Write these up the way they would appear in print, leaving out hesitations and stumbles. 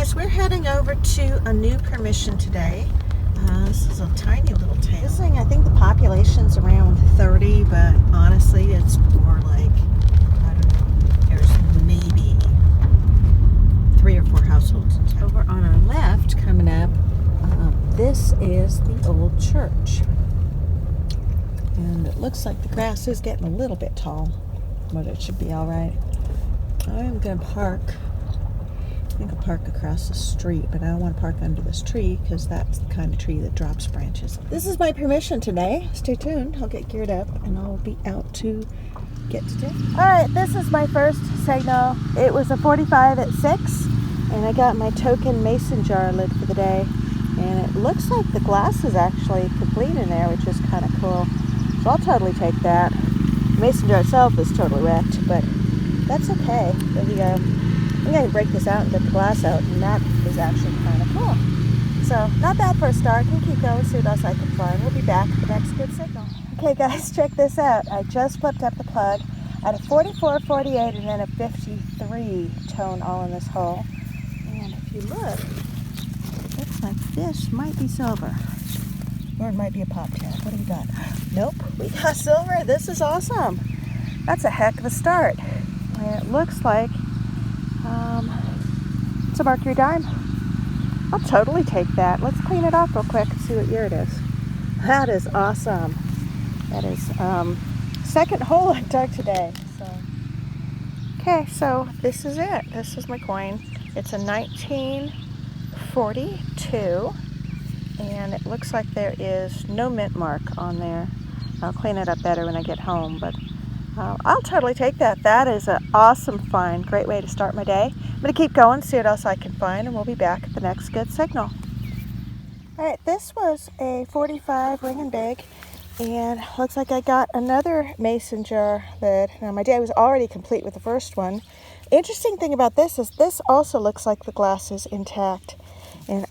guys, we're heading over to a new permission today. This is a tiny little town. This thing, I think the population's around 30, but honestly, it's more like, I don't know, there's maybe 3 or 4 households in town. Over on our left, coming up, this is the old church. And it looks like the grass is getting a little bit tall, but it should be all right. I am going to park. I think I'll park across the street, but I don't want to park under this tree because that's the kind of tree that drops branches. This is my permission today. Stay tuned. I'll get geared up and I'll be out to get to dinner. All right, this is my first signal. It was a 45 at 6, and I got my token mason jar lid for the day. And it looks like the glass is actually complete in there, which is kind of cool. So I'll totally take that. The mason jar itself is totally wrecked, but that's okay. I'm going to break this out and get the glass out, and that is actually kind of cool. So, not bad for a start. Can keep going, see what else I can find. We'll be back at the next good signal. Okay guys, check this out. I just flipped up the plug. I had a 44, 48, and then a 53 tone all in this hole. And if you look, it looks like this might be silver. Or it might be a pop tab. What do we got? Nope, we got silver. This is awesome. That's a heck of a start. And it looks like it's a Mercury dime. I'll totally take that. Let's clean it off real quick and see what year it is. That is awesome. That is second hole I dug today. Okay, so this is it. This is my coin. It's a 1942, and it looks like there is no mint mark on there. I'll clean it up better when I get home, but I'll totally take that. That is an awesome find. Great way to start my day. I'm going to keep going, see what else I can find, and we'll be back at the next good signal. All right, this was a 45 ringing big, and looks like I got another mason jar lid. Now, my day was already complete with the first one. Interesting thing about this is this also looks like the glass is intact. And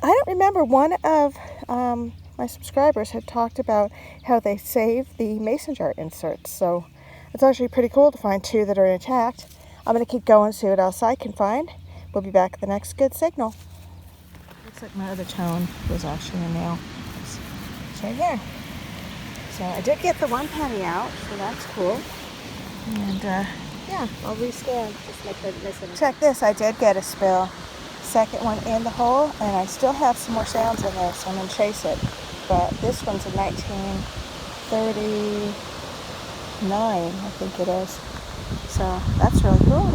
I don't remember, one of my subscribers had talked about how they save the mason jar inserts, so it's actually pretty cool to find 2 that are intact. I'm going to keep going, see what else I can find. We'll be back at the next good signal. Looks like my other tone was actually a nail. It's right here. So I did get the 1 penny out, so that's cool. And yeah, I'll rescan just to make sure I didn't miss anything. Check this, I did get a spill. Second one in the hole, and I still have some more sounds in there, so I'm going to chase it. But this one's a 1939, I think it is. So that's really cool.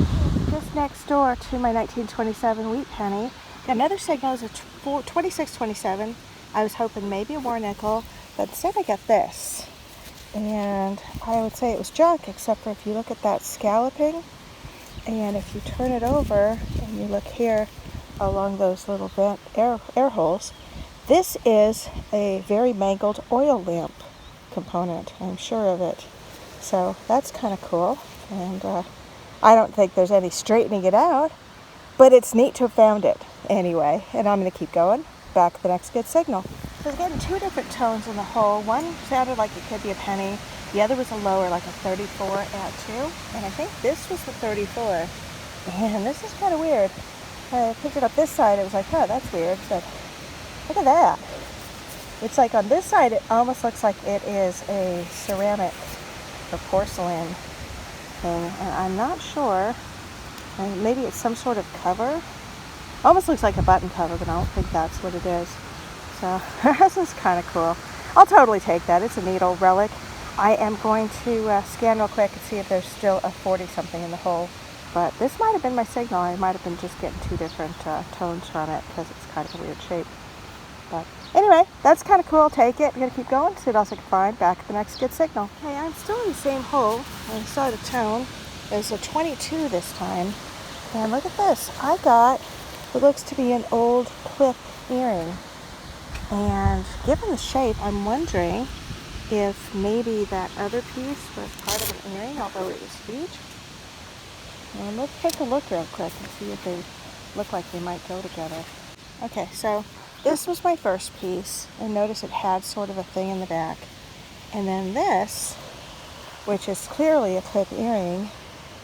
Just next door to my 1927 wheat penny, got another signal. Is a 2627. I was hoping maybe a war nickel, but instead I got this. And I would say it was junk, except for if you look at that scalloping, and if you turn it over and you look here along those little vent air holes, this is a very mangled oil lamp component. I'm sure of it. So that's kind of cool. And I don't think there's any straightening it out, but it's neat to have found it anyway. And I'm going to keep going. Back at the next good signal. So I was getting 2 different tones in the hole. One sounded like it could be a penny. The other was a lower, like a 34 at 2. And I think this was the 34. And this is kind of weird. I picked it up this side. It was like, oh, that's weird. But look at that. It's like on this side, it almost looks like it is a ceramic or porcelain thing. And I'm not sure. Maybe it's some sort of cover. Almost looks like a button cover, but I don't think that's what it is. So this is kind of cool. I'll totally take that. It's a neat old relic. I am going to scan real quick and see if there's still a 40-something in the hole. But this might have been my signal. I might have been just getting 2 different tones from it because it's kind of a weird shape. But anyway, that's kind of cool. I'll take it. I'm going to keep going, see what else I can find. Back at the next good signal. Okay, I'm still in the same hole. I saw the tone. There's a 22 this time. And look at this. I got what looks to be an old clip earring. And given the shape, I'm wondering if maybe that other piece was part of an earring, although it was huge. And let's take a look real quick and see if they look like they might go together. Okay, so this was my first piece, and notice it had sort of a thing in the back. And then this, which is clearly a clip earring,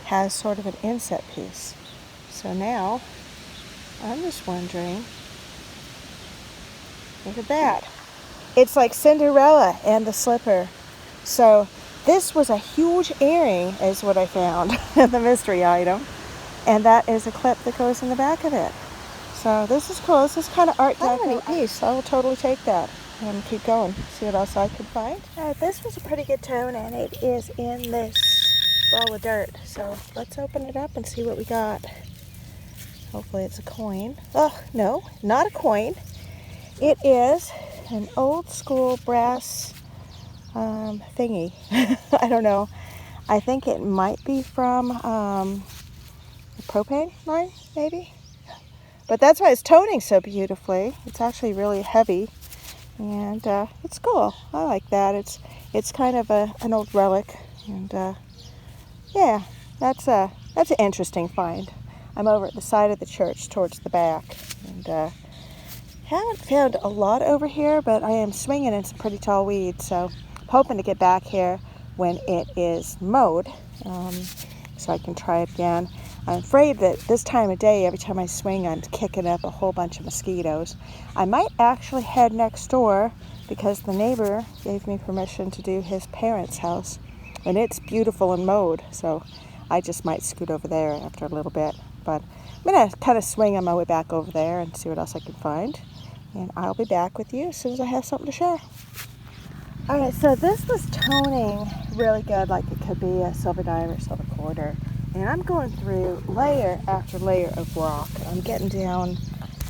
has sort of an inset piece. So now I'm just wondering. Look at that. It's like Cinderella and the slipper. So this was a huge earring is what I found, the mystery item. And that is a clip that goes in the back of it. So this is cool. This is kind of art deco piece. I will totally take that and keep going. See what else I can find. This was a pretty good tone, and it is in this ball of dirt. So let's open it up and see what we got. Hopefully it's a coin. Oh, no, not a coin. It is an old school brass thingy. I don't know. I think it might be from a propane line, maybe. But that's why it's toning so beautifully. It's actually really heavy, and it's cool. I like that. It's kind of an old relic, and yeah, that's an interesting find. I'm over at the side of the church towards the back, and haven't found a lot over here, but I am swinging in some pretty tall weeds, so I'm hoping to get back here when it is mowed, so I can try it again. I'm afraid that this time of day, every time I swing, I'm kicking up a whole bunch of mosquitoes. I might actually head next door because the neighbor gave me permission to do his parents' house, and it's beautiful and mowed, so I just might scoot over there after a little bit. But I'm going to kind of swing on my way back over there and see what else I can find, and I'll be back with you as soon as I have something to share. Alright, so this was toning really good, like it could be a silver dime or silver quarter. And I'm going through layer after layer of rock. I'm getting down,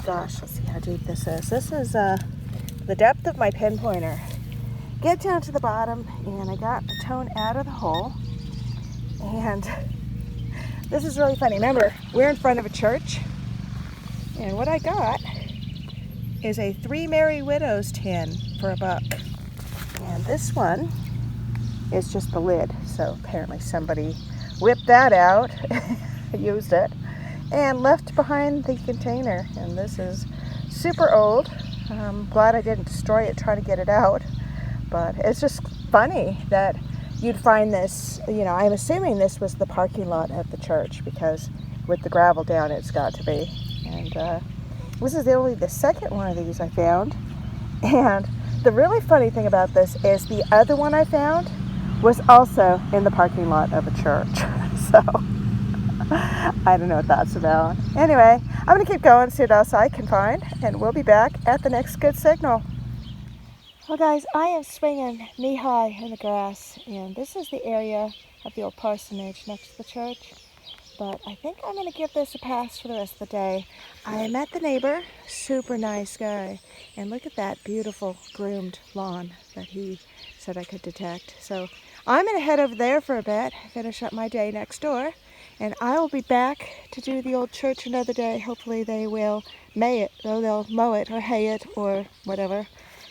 gosh, let's see how deep this is. This is the depth of my pinpointer. Get down to the bottom, and I got the tone out of the hole. And this is really funny. Remember, we're in front of a church, and what I got is a Three Merry Widows tin for $1. And this one is just the lid, so apparently somebody whipped that out, used it, and left behind the container. And this is super old. I'm glad I didn't destroy it trying to get it out, but it's just funny that you'd find this. You know, I'm assuming this was the parking lot at the church, because with the gravel down, it's got to be. And this is only the second one of these I found. And the really funny thing about this is the other one I found was also in the parking lot of a church. So I don't know what that's about. Anyway, I'm going to keep going, see what else I can find, and we'll be back at the next good signal. Well guys, I am swinging knee-high in the grass, and this is the area of the old parsonage next to the church. But I think I'm going to give this a pass for the rest of the day. I met the neighbor, super nice guy, and look at that beautiful groomed lawn that he said I could detect. So I'm going to head over there for a bit, finish up my day next door, and I will be back to do the old church another day. Hopefully they will they'll mow it or hay it or whatever.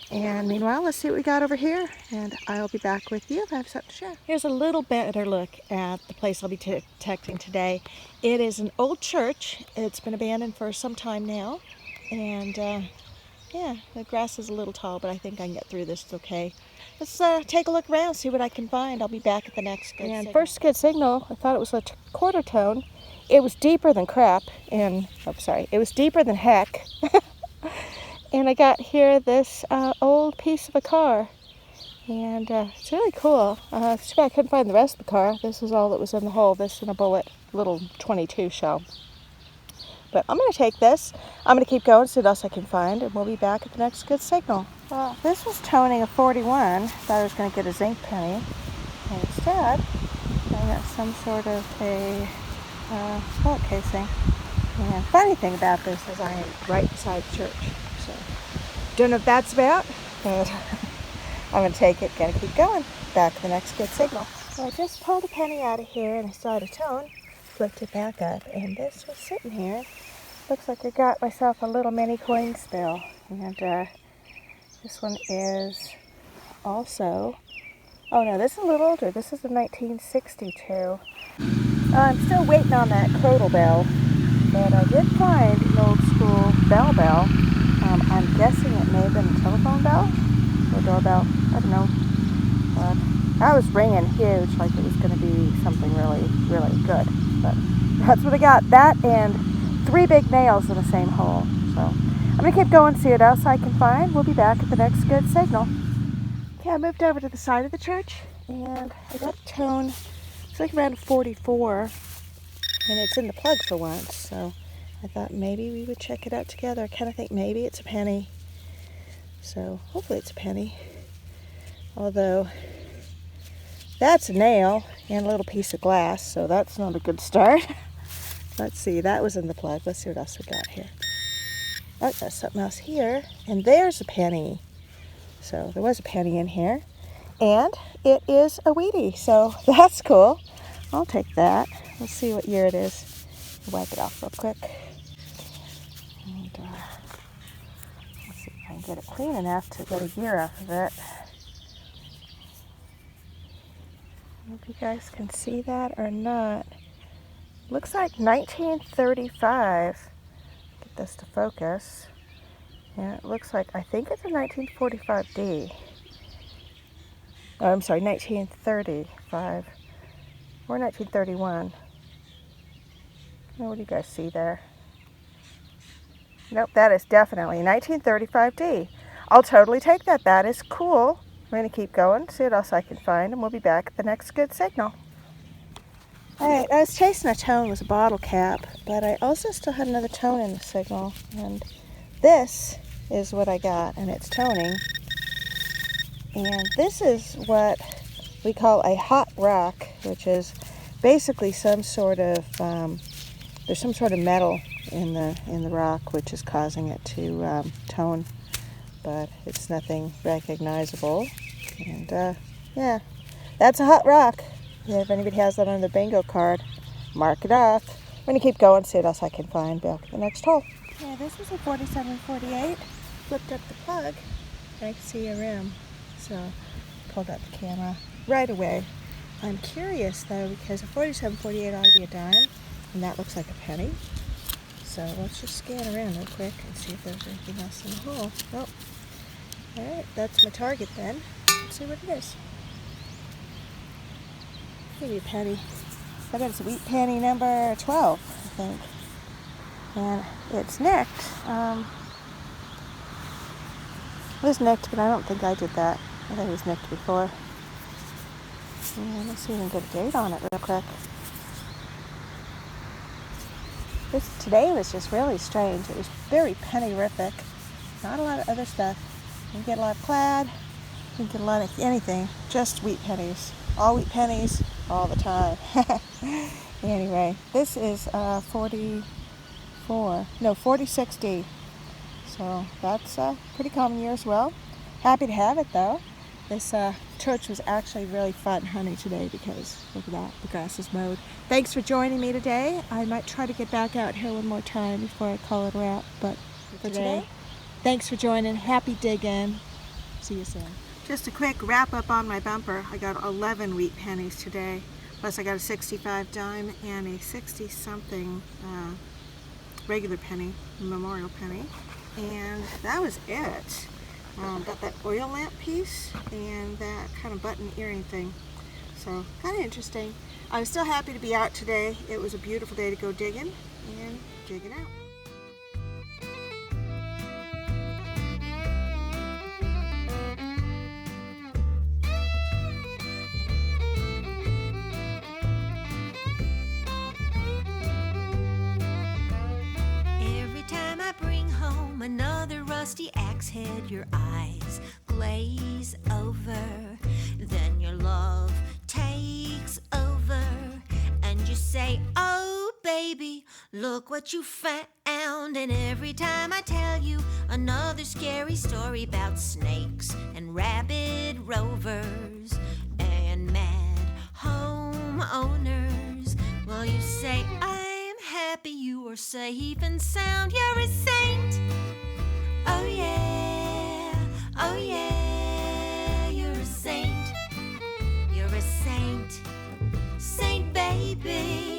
And meanwhile, let's see what we got over here, and I'll be back with you if I have something to share. Here's a little better look at the place I'll be detecting today. It is an old church. It's been abandoned for some time now, and yeah, the grass is a little tall, but I think I can get through this okay. Let's take a look around, see what I can find. I'll be back at the next good signal. First good signal, I thought it was a quarter tone. It was deeper than crap, and, it was deeper than heck. And I got here this old piece of a car, and it's really cool. It's too bad I couldn't find the rest of the car. This is all that was in the hole, this and a bullet, little 22 shell. But I'm going to take this. I'm going to keep going, see what else I can find, and we'll be back at the next good signal. Well, this was toning a 41. Thought I was going to get a zinc penny, and instead I got some sort of a bullet casing. And funny thing about this is I am right beside the church. So, don't know what that's about, but I'm going to take it, going to keep going. Back to the next good signal. So I just pulled a penny out of here, and I saw a tone, flipped it back up, and this was sitting here. Looks like I got myself a little mini coin spill. And this one is also, oh no, this is a little older. This is a 1962. I'm still waiting on that cradle bell, but I did find an old school bell. I'm guessing it may have been a telephone bell or doorbell. I don't know. But that was ringing huge, like it was going to be something really, really good. But that's what I got. That and 3 big nails in the same hole. So I'm going to keep going, see what else I can find. We'll be back at the next good signal. Okay, I moved over to the side of the church, and I got a tone. It's like around 44, and it's in the plug for once. So I thought maybe we would check it out together. I kind of think maybe it's a penny. So hopefully it's a penny. Although that's a nail and a little piece of glass, so that's not a good start. Let's see, that was in the plug. Let's see what else we got here. Oh, there's something else here. And there's a penny. So there was a penny in here. And it is a Wheatie, so that's cool. I'll take that. Let's see what year it is. Wipe it off real quick. And let's see if I can get it clean enough to get a year off of it. I hope you guys can see that or not. Looks like 1935. Get this to focus. Yeah, it looks like, I think it's a 1945D. Oh, I'm sorry, 1935 or 1931. What do you guys see there? Nope, that is definitely 1935D. I'll totally take that. That is cool. I'm going to keep going, see what else I can find, and we'll be back at the next good signal. Alright, I was chasing a tone with a bottle cap, but I also still had another tone in the signal, and this is what I got, and it's toning. And this is what we call a hot rock, which is basically some sort of, there's some sort of metal in the rock which is causing it to tone, but it's nothing recognizable. And yeah, that's a hot rock. Yeah, if anybody has that on their bingo card, mark it off. I'm going to keep going, see what else I can find back at the next hole. Yeah, this is a 4748. Flipped up the plug, and I can see a rim. So pulled up the camera right away. I'm curious though, because a 4748 ought to be a dime, and that looks like a penny. So let's just scan around real quick and see if there's anything else in the hole. Oh, alright, that's my target then. Let's see what it is. Maybe a penny. I bet it's a wheat penny number 12, I think. And it's nicked. It was nicked, but I don't think I did that. I think it was nicked before. And let's see if we can get a date on it real quick. Today was just really strange. It was very penny-rific. Not a lot of other stuff. You can get a lot of plaid. You can get a lot of anything. Just wheat pennies. All wheat pennies, all the time. Anyway, this is 46D. So that's a pretty common year as well. Happy to have it though. This church was actually really fun hunting today because look at that, the grass is mowed. Thanks for joining me today. I might try to get back out here one more time before I call it a wrap, but for today, thanks for joining. Happy digging. See you soon. Just a quick wrap up on my bumper. I got 11 wheat pennies today, plus I got a 65 dime and a 60 something regular penny, memorial penny, and that was it. Got that oil lamp piece and that kind of button earring thing. So kind of interesting. I'm still happy to be out today. It was a beautiful day to go digging and digging out. Every time I bring home another rusty axe head, your eyes glaze over. Then your love takes over, and you say, oh baby, look what you found. And every time I tell you another scary story about snakes and rabid rovers and mad homeowners, well, you say, I'm happy you are safe and sound. You're a saint. Oh yeah, oh yeah, you're a saint. You're a saint, saint baby.